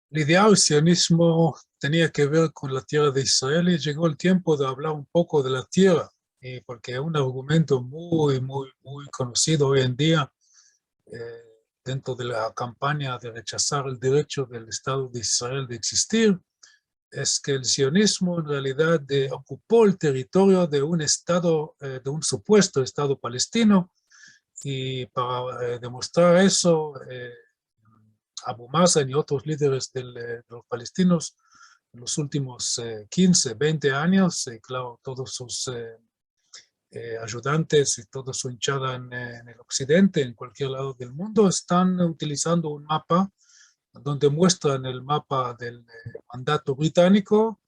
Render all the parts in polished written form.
El ideal sionismo tenía que ver con la tierra de Israel y llegó el tiempo de hablar un poco de la tierra, porque es un argumento muy conocido hoy en día eh, dentro de la campaña de rechazar el derecho del Estado de Israel de existir, es que el sionismo en realidad ocupó el territorio de un Estado, de un supuesto Estado palestino, y para demostrar eso, Abu Mazen y otros líderes de los palestinos en los últimos 15, 20 años, y claro, todos sus ayudantes y toda su hinchada en el occidente, en cualquier lado del mundo, están utilizando un mapa donde muestran el mapa del mandato británico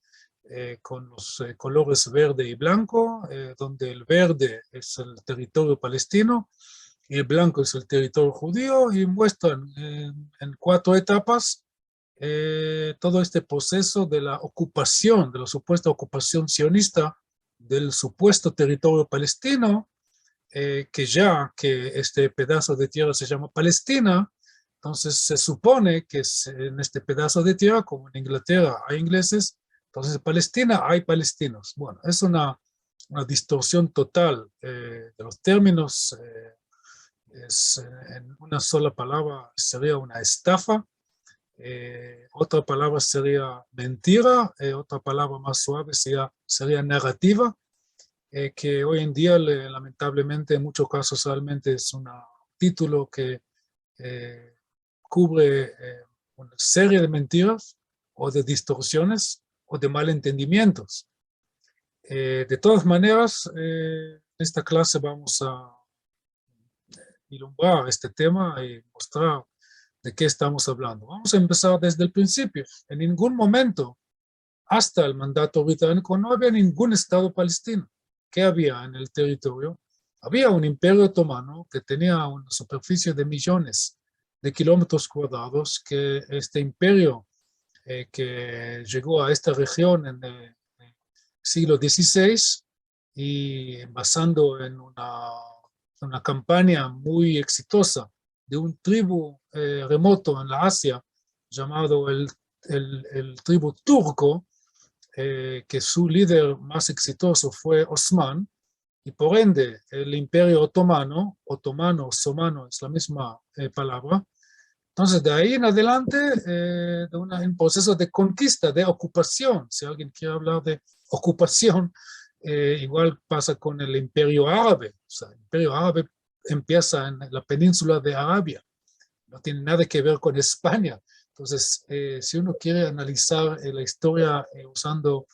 con los colores verde y blanco, donde el verde es el territorio palestino y el blanco es el territorio judío, y muestran en 4 etapas todo este proceso de la ocupación, de la supuesta ocupación sionista del supuesto territorio palestino, que ya que este pedazo de tierra se llama Palestina, entonces se supone que en este pedazo de tierra, como en Inglaterra hay ingleses, entonces en Palestina hay palestinos. Bueno, es una distorsión total de los términos. En una sola palabra sería una estafa, otra palabra sería mentira, otra palabra más suave sería narrativa, que hoy en día lamentablemente en muchos casos realmente es un título que eh, cubre una serie de mentiras o de distorsiones o de malentendimientos. De todas maneras, en esta clase vamos a ilumbrar este tema y mostrar de qué estamos hablando. Vamos a empezar desde el principio. En ningún momento, hasta el mandato británico, no había ningún Estado palestino. ¿Qué había en el territorio? Había un imperio otomano que tenía una superficie de millones de kilómetros cuadrados, que este imperio que llegó a esta región en el siglo XVI y basando en una campaña muy exitosa de un tribu remoto en la Asia llamado el tribu turco, que su líder más exitoso fue Osman, y por ende el imperio otomano, somano es la misma palabra. Entonces, de ahí en adelante, un proceso de conquista, de ocupación. Si alguien quiere hablar de ocupación, igual pasa con el imperio árabe. O sea, el imperio árabe empieza en la península de Arabia, no tiene nada que ver con España. Entonces, si uno quiere analizar la historia usando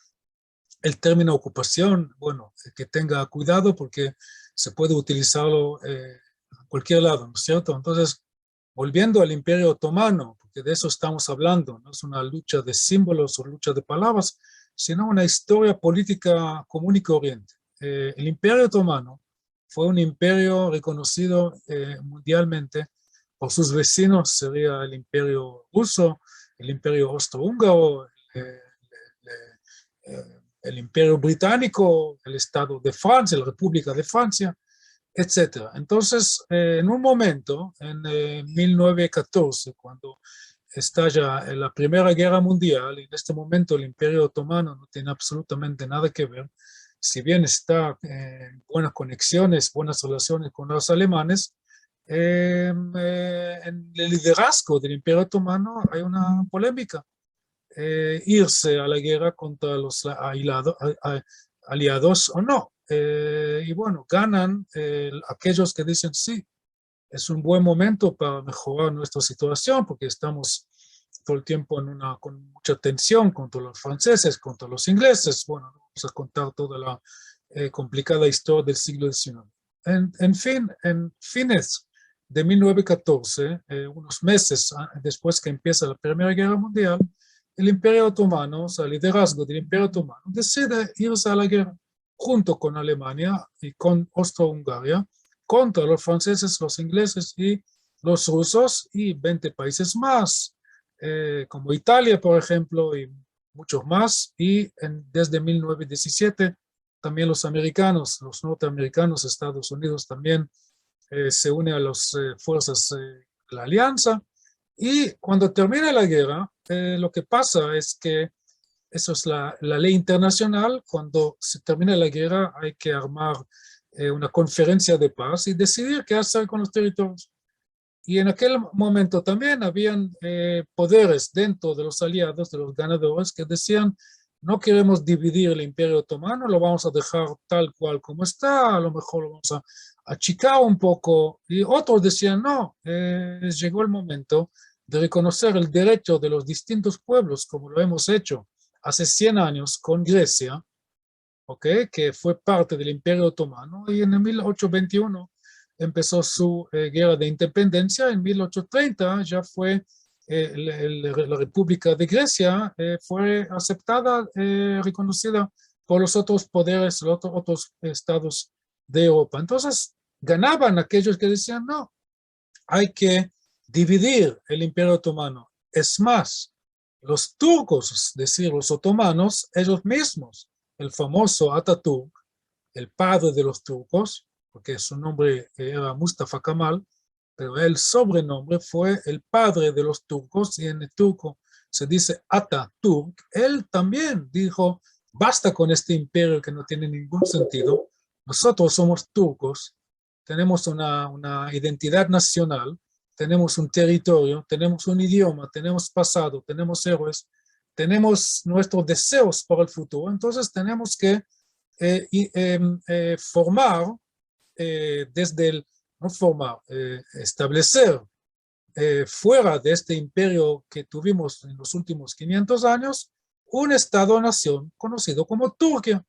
el término ocupación, bueno, que tenga cuidado porque se puede utilizarlo a cualquier lado, ¿no es cierto? Entonces, volviendo al Imperio Otomano, porque de eso estamos hablando, no es una lucha de símbolos o lucha de palabras, sino una historia política común y corriente. El Imperio Otomano fue un imperio reconocido mundialmente por sus vecinos, sería el Imperio Ruso, el Imperio Austrohúngaro, el Imperio Británico, el Estado de Francia, la República de Francia, etcétera. Entonces, en un momento, en 1914, cuando estalla la Primera Guerra Mundial, y en este momento el Imperio Otomano no tiene absolutamente nada que ver, si bien está en buenas conexiones, buenas relaciones con los alemanes, en el liderazgo del Imperio Otomano hay una polémica. Irse a la guerra contra los aliados o no. Y bueno, ganan aquellos que dicen sí, es un buen momento para mejorar nuestra situación porque estamos todo el tiempo con mucha tensión contra los franceses, contra los ingleses. Bueno, no vamos a contar toda la complicada historia del siglo XIX. En fines de 1914, unos meses después que empieza la Primera Guerra Mundial, el Imperio Otomano, o sea, el liderazgo del Imperio Otomano, decide irse a la guerra junto con Alemania y con Austro-Hungaria contra los franceses, los ingleses y los rusos y 20 países más, como Italia, por ejemplo, y muchos más. Y desde 1917 también los americanos, los norteamericanos, Estados Unidos también se une a las fuerzas de la alianza. Y cuando termina la guerra, lo que pasa es que eso es la ley internacional. Cuando se termina la guerra hay que armar una conferencia de paz y decidir qué hacer con los territorios. Y en aquel momento también habían poderes dentro de los aliados, de los ganadores, que decían, no queremos dividir el Imperio Otomano, lo vamos a dejar tal cual como está, a lo mejor lo vamos a achicar un poco. Y otros decían, no, llegó el momento de reconocer el derecho de los distintos pueblos, como lo hemos hecho hace 100 años con Grecia, ¿okay? Que fue parte del Imperio Otomano, y en el 1821 empezó su guerra de independencia. En 1830 ya fue la República de Grecia, fue aceptada, reconocida por los otros poderes, los otros estados de Europa. Entonces ganaban aquellos que decían, no, hay que dividir el Imperio Otomano. Es más, los turcos, es decir, los otomanos, ellos mismos, el famoso Atatürk, el padre de los turcos, porque su nombre era Mustafa Kemal, pero el sobrenombre fue el padre de los turcos, y en el turco se dice Atatürk. Él también dijo, basta con este imperio que no tiene ningún sentido, nosotros somos turcos, tenemos una identidad nacional, tenemos un territorio, tenemos un idioma, tenemos pasado, tenemos héroes, tenemos nuestros deseos para el futuro, entonces tenemos que formar desde el, no formar, establecer fuera de este imperio que tuvimos en los últimos 500 años, un Estado-nación conocido como Turquía,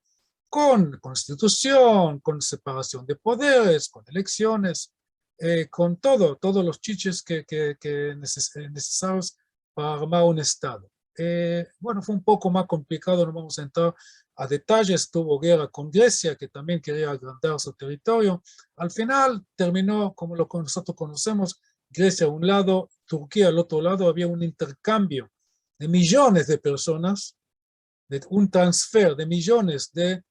con constitución, con separación de poderes, con elecciones, con todos los chiches necesarios para armar un Estado. Bueno, fue un poco más complicado, no vamos a entrar a detalles. Tuvo guerra con Grecia, que también quería agrandar su territorio. Al final terminó como lo que nosotros conocemos, Grecia a un lado, Turquía al otro lado. Había un intercambio de millones de personas, de un transfer de millones de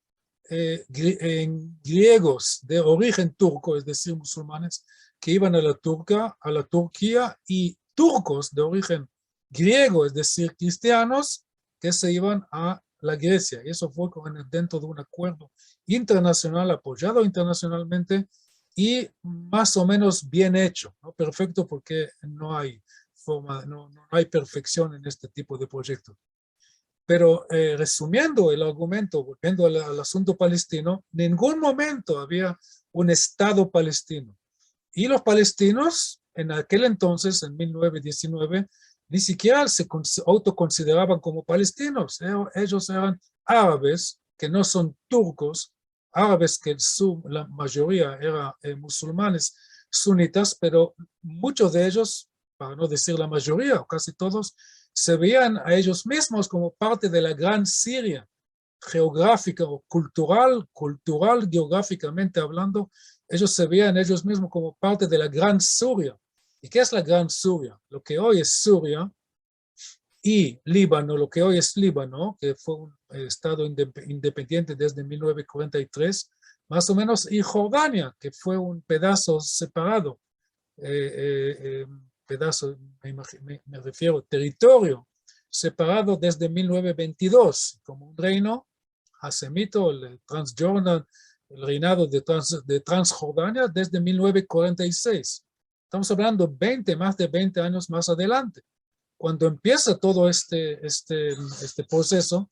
griegos de origen turco, es decir, musulmanes, que iban a la Turquía, y turcos de origen griego, es decir, cristianos, que se iban a la Grecia. Y eso fue dentro de un acuerdo internacional, apoyado internacionalmente, y más o menos bien hecho, ¿no? Perfecto, porque no hay forma, no hay perfección en este tipo de proyectos. Pero resumiendo el argumento, volviendo al asunto palestino, en ningún momento había un Estado palestino. Y los palestinos, en aquel entonces, en 1919, ni siquiera se autoconsideraban como palestinos. Ellos eran árabes, que no son turcos, árabes que la mayoría eran musulmanes sunitas, pero muchos de ellos, para no decir la mayoría, o casi todos, se veían a ellos mismos como parte de la gran Siria, geográfica o cultural, geográficamente hablando. Ellos se veían ellos mismos como parte de la gran Siria. ¿Y qué es la gran Siria? Lo que hoy es Siria y Líbano, lo que hoy es Líbano, que fue un estado independiente desde 1943, más o menos, y Jordania, que fue un pedazo separado, pedazo, me refiero, territorio separado desde 1922, como un reino hasemito, el Transjordan, el reinado de Transjordania desde 1946. Estamos hablando más de 20 años más adelante. Cuando empieza todo este proceso,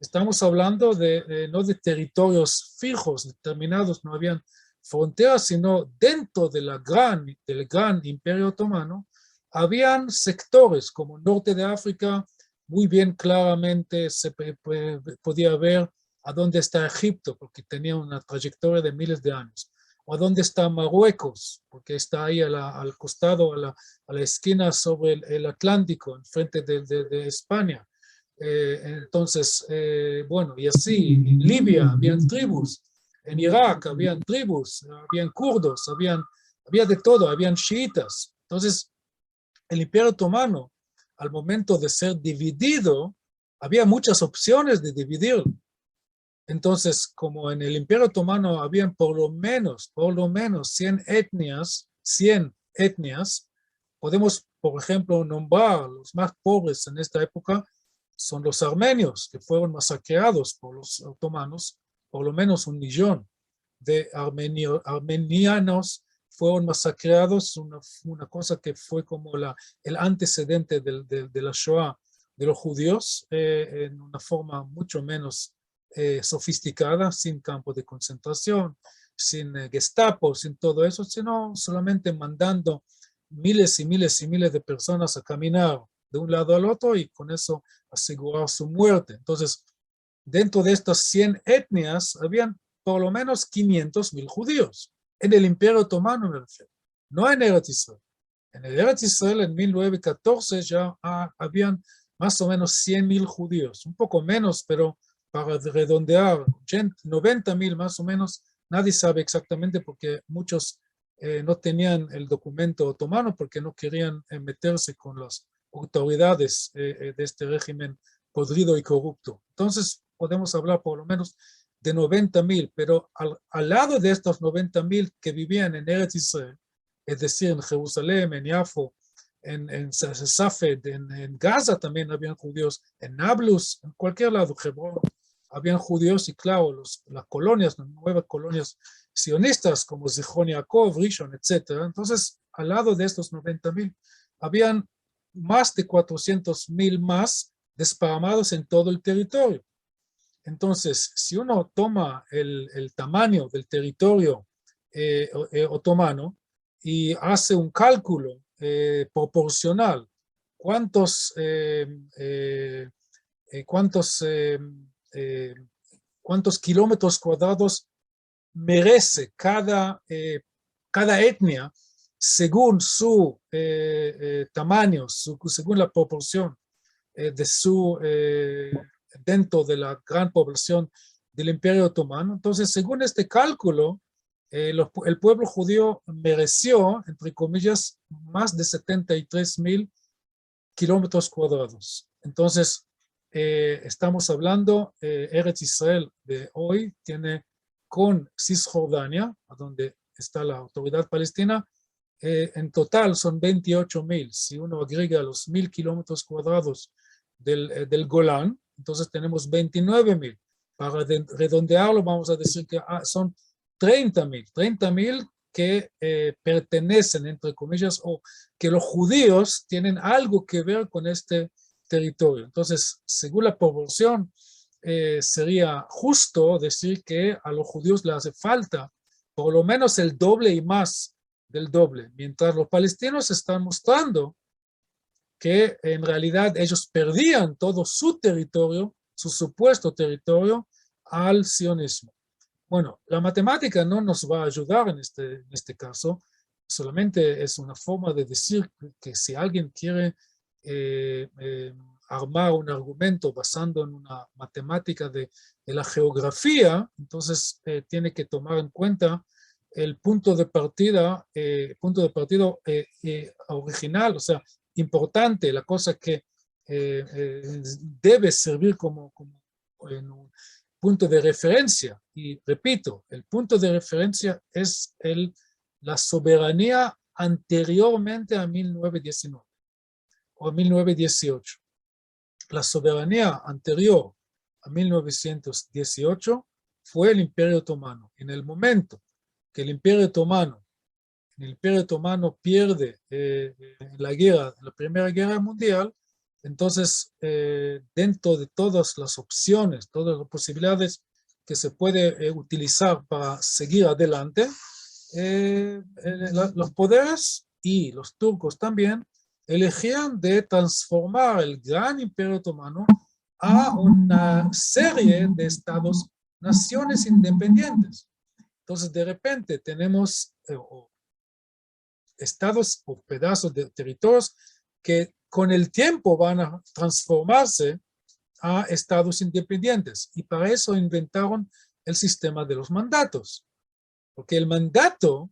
estamos hablando no de territorios fijos, determinados, no habían fronteras, sino dentro del gran Imperio Otomano, habían sectores como norte de África, muy bien claramente se podía ver a dónde está Egipto, porque tenía una trayectoria de miles de años, o a dónde está Marruecos, porque está ahí al costado, a la esquina sobre el Atlántico, enfrente de España. Entonces, bueno, y así, en Libia habían tribus, en Irak habían tribus, habían kurdos, había de todo, habían chiitas. Entonces, el Imperio Otomano, al momento de ser dividido, había muchas opciones de dividirlo. Entonces, como en el Imperio Otomano habían por lo menos 100 etnias, podemos por ejemplo, nombrar los más pobres en esta época son los armenios, que fueron masacrados por los otomanos. Por lo menos 1 millón de armenianos fueron masacrados, una cosa que fue como el antecedente de la Shoah de los judíos, en una forma mucho menos sofisticada, sin campos de concentración, sin Gestapo, sin todo eso, sino solamente mandando miles y miles y miles de personas a caminar de un lado al otro y con eso asegurar su muerte. Entonces, dentro de estas 100 etnias, habían por lo menos 500,000 judíos. En el Imperio Otomano me refiero, no en Eretz Israel. En el Eretz Israel en 1914 ya habían más o menos 100,000 judíos, un poco menos, pero para redondear, 90,000 más o menos, nadie sabe exactamente porque muchos no tenían el documento otomano porque no querían meterse con las autoridades de este régimen podrido y corrupto. Entonces, podemos hablar por lo menos de 90,000, pero al lado de estos 90,000 que vivían en Eretz Israel, es decir, en Jerusalén, en Yafo, en Safed, en Gaza también habían judíos, en Nablus, en cualquier lado, Hebrón, habían judíos y claro, las colonias, las nuevas colonias sionistas como Zichron Yaakov, Rishon, etc. Entonces, al lado de estos 90,000, habían más de 400,000 más desparramados en todo el territorio. Entonces, si uno toma el tamaño del territorio otomano y hace un cálculo proporcional, cuántos kilómetros cuadrados merece cada etnia según su tamaño, según la proporción de su dentro de la gran población del Imperio Otomano. Entonces, según este cálculo, el pueblo judío mereció, entre comillas, más de 73,000 kilómetros cuadrados. Entonces, estamos hablando, Eretz Israel de hoy tiene con Cisjordania, a donde está la autoridad palestina, en total son 28,000. Si uno agrega los 1,000 kilómetros cuadrados del Golán, entonces tenemos 29,000. Para redondearlo, vamos a decir que son 30,000 que pertenecen, entre comillas, o que los judíos tienen algo que ver con este territorio. Entonces, según la proporción, sería justo decir que a los judíos les hace falta por lo menos el doble y más del doble, mientras los palestinos están mostrando que en realidad ellos perdían todo su territorio, su supuesto territorio, al sionismo. Bueno, la matemática no nos va a ayudar en este caso, solamente es una forma de decir que si alguien quiere armar un argumento basando en una matemática de la geografía, entonces tiene que tomar en cuenta el punto de partida original, o sea, importante, la cosa que debe servir como en un punto de referencia. Y repito, el punto de referencia es la soberanía anteriormente a 1919 o 1918. La soberanía anterior a 1918 fue el Imperio Otomano. En el momento que el Imperio Otomano pierde la Primera Guerra Mundial, entonces dentro de todas las opciones, todas las posibilidades que se puede utilizar para seguir adelante, los poderes y los turcos también elegían de transformar el gran Imperio Otomano a una serie de estados, naciones independientes. Entonces, de repente tenemos estados o pedazos de territorios que con el tiempo van a transformarse a estados independientes. Y para eso inventaron el sistema de los mandatos. Porque el mandato,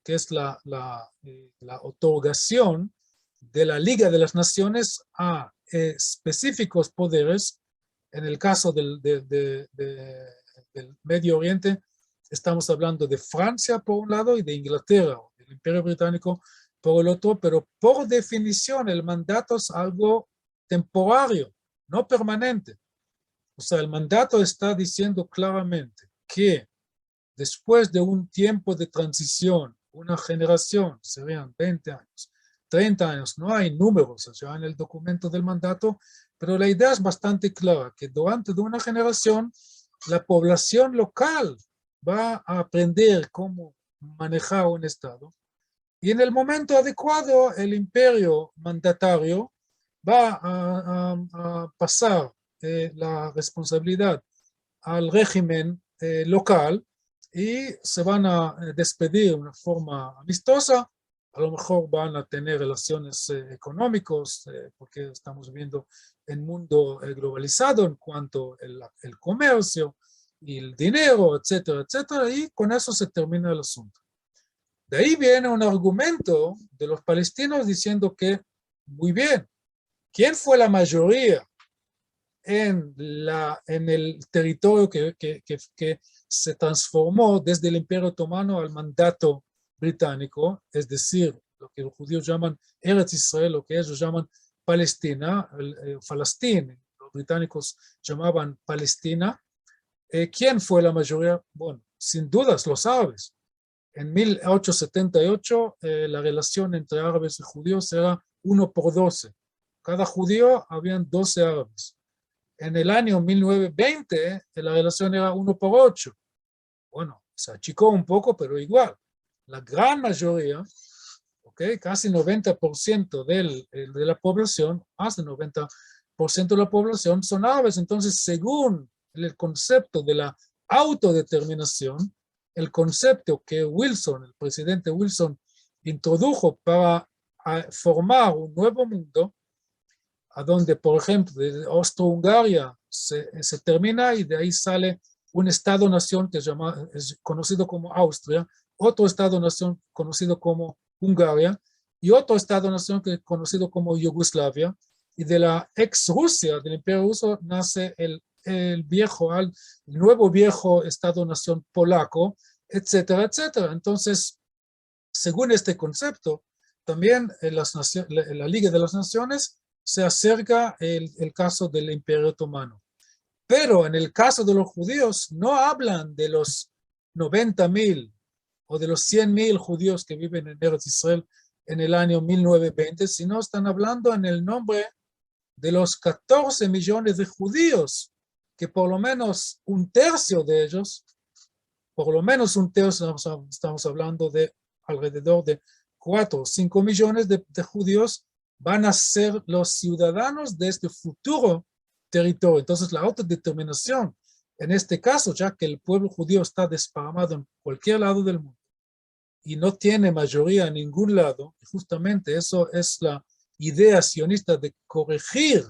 que es la otorgación de la Liga de las Naciones a específicos poderes, en el caso del Medio Oriente, estamos hablando de Francia por un lado y de Inglaterra, del Imperio Británico por el otro, pero por definición el mandato es algo temporario, no permanente. O sea, el mandato está diciendo claramente que después de un tiempo de transición, una generación, serían 20 años, 30 años, no hay números allá en el documento del mandato, pero la idea es bastante clara, que durante una generación la población local va a aprender cómo manejar un Estado y en el momento adecuado el imperio mandatario va a pasar la responsabilidad al régimen local y se van a despedir de una forma amistosa. A lo mejor van a tener relaciones económicas, porque estamos viendo el mundo globalizado en cuanto al comercio y el dinero, etcétera, etcétera, y con eso se termina el asunto. De ahí viene un argumento de los palestinos diciendo que, muy bien, ¿quién fue la mayoría en el territorio que se transformó desde el Imperio Otomano al mandato británico, es decir, lo que los judíos llaman Eretz Israel, lo que ellos llaman Palestina, Falastín, los británicos llamaban Palestina? ¿Quién fue la mayoría? Bueno, sin dudas los árabes. En 1878 la relación entre árabes y judíos era 1 por 12. Cada judío habían 12 árabes. En el año 1920 la relación era 1 por 8. Bueno, se achicó un poco, pero igual. La gran mayoría, casi 90% de la población, más del 90% de la población son árabes. Entonces, según el concepto de la autodeterminación, el concepto que Wilson, el presidente Wilson, introdujo para formar un nuevo mundo, a donde, por ejemplo, de Austro-Hungaria se termina y de ahí sale un Estado-nación que es conocido como Austria, otro Estado-nación conocido como Hungaria y otro Estado-nación conocido como Yugoslavia. Y de la ex-Rusia, del Imperio Ruso, nace el nuevo viejo Estado-nación polaco, etcétera, etcétera. Entonces, según este concepto, también la Liga de las Naciones se acerca el caso del Imperio Otomano. Pero en el caso de los judíos, no hablan de los 90.000 o de los 100.000 judíos que viven en Eretz Israel en el año 1920, sino están hablando en el nombre de los 14 millones de judíos, que por lo menos un tercio de ellos, por lo menos un tercio, estamos hablando de alrededor de 4 o 5 millones de judíos, van a ser los ciudadanos de este futuro territorio. Entonces, la autodeterminación, en este caso, ya que el pueblo judío está desparramado en cualquier lado del mundo y no tiene mayoría en ningún lado, justamente eso es la idea sionista de corregir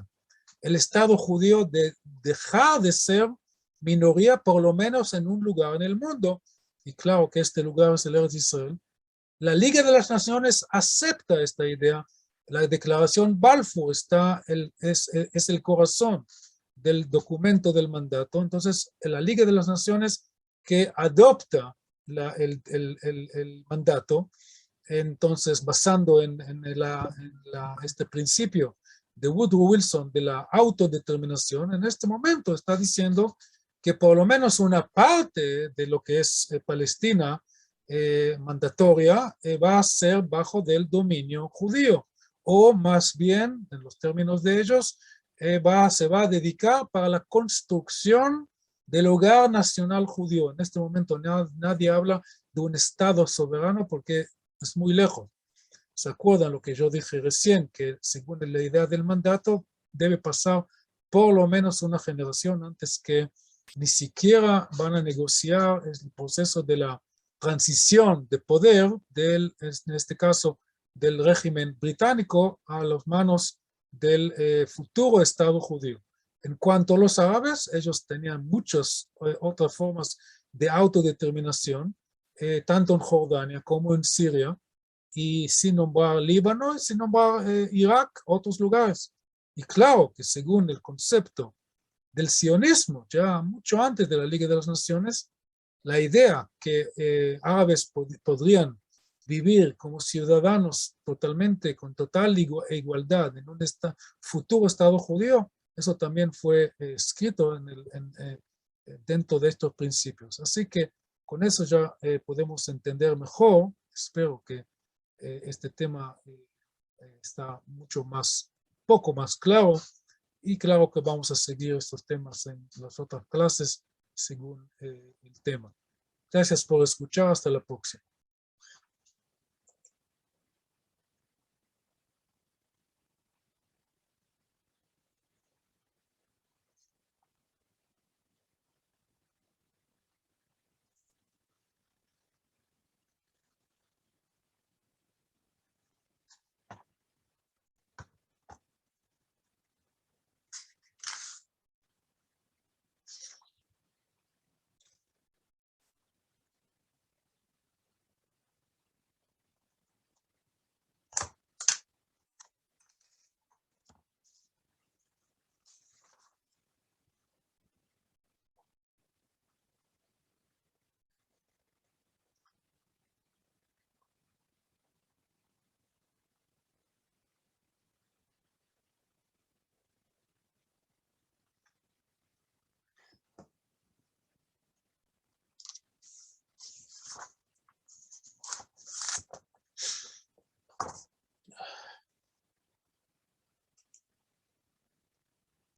el Estado judío, de dejar de ser minoría, por lo menos en un lugar en el mundo, y claro que este lugar es el Eretz Israel. La Liga de las Naciones acepta esta idea. La declaración Balfour es el corazón del documento del mandato. Entonces, la Liga de las Naciones que adopta el mandato, entonces basando en este principio de Woodrow Wilson de la autodeterminación, en este momento está diciendo que por lo menos una parte de lo que es Palestina mandatoria va a ser bajo del dominio judío, o más bien, en los términos de ellos, se va a dedicar para la construcción del hogar nacional judío. En este momento nadie habla de un Estado soberano porque es muy lejos. ¿Se acuerdan lo que yo dije recién? Que según la idea del mandato debe pasar por lo menos una generación antes que ni siquiera van a negociar el proceso de la transición de poder en este caso, del régimen británico a las manos del futuro Estado judío. En cuanto a los árabes, ellos tenían muchas otras formas de autodeterminación, tanto en Jordania como en Siria, y sin nombrar Líbano, y sin nombrar Irak, otros lugares. Y claro que según el concepto del sionismo, ya mucho antes de la Liga de las Naciones, la idea que árabes podrían vivir como ciudadanos totalmente, con total igualdad en un futuro Estado judío, eso también fue escrito dentro de estos principios. Así que con eso ya podemos entender mejor. Espero que este tema está poco más claro, y claro que vamos a seguir estos temas en las otras clases según el tema. Gracias por escuchar. Hasta la próxima.